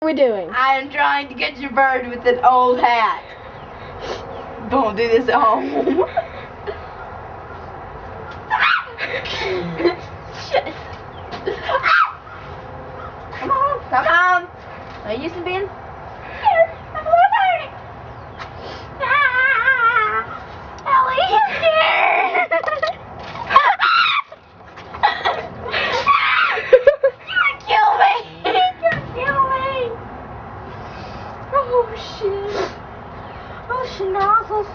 we doing? I am trying to catch a bird with an old hat. Don't do this at home. Shit. Come on, come on. Are you used to being here? I'm a little bird. Ellie is here. You're gonna kill me. You're gonna kill me. Oh shit. Oh schnozzles.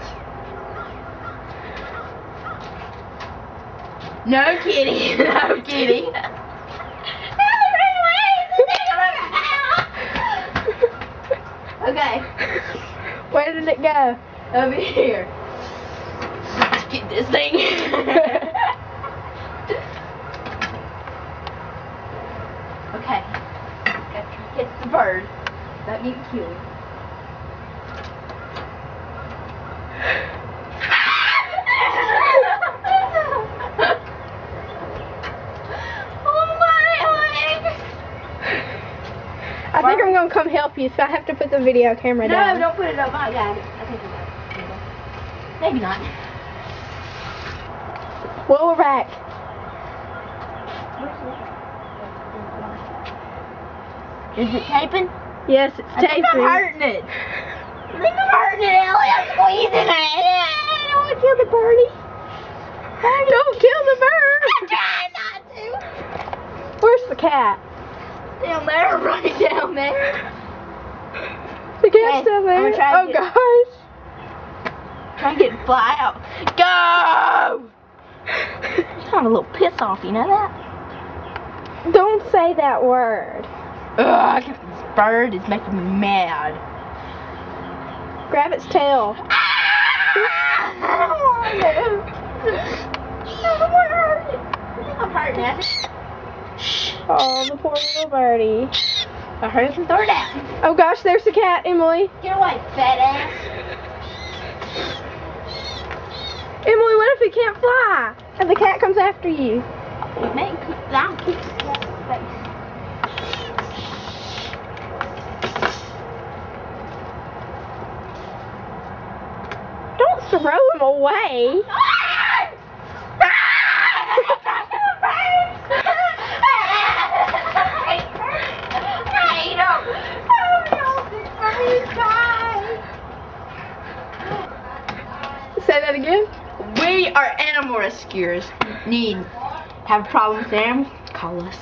No kitty. No kitty. Okay. Where did it go? Over here. Let's get this thing. Okay. Gotta try to get the bird. Don't need to kill him. I think I'm gonna come help you, so I have to put the video camera down. No, don't put it up. I got it. I think I got it. Maybe not. Well, we're back. Is it taping? Yes, it's I think I'm taping. hurting it. I think I'm hurting it, Ellie. I'm squeezing it. I don't want to kill the birdie. Don't kill the bird. I'm trying not to. Where's the cat? Down there, right down there. The cat's Hey, still there. I'm gonna try to Oh get- gosh. Try and get it fly out. Go! It's kind of a little piss off, you know that? Don't say that word. Ugh, this bird is making me mad. Grab its tail. I don't want to. I don't want to hurt it. I think I'm hurting it. Shh. Oh, the poor little birdie. I heard it from throw it out. Oh gosh, there's the cat, Emily. Get away, fat ass. Emily, what if it can't fly? And the cat comes after you? Man, I'll kick his face. Don't throw him away. Say that again. We are animal rescuers. Have a problem with animals? Call us.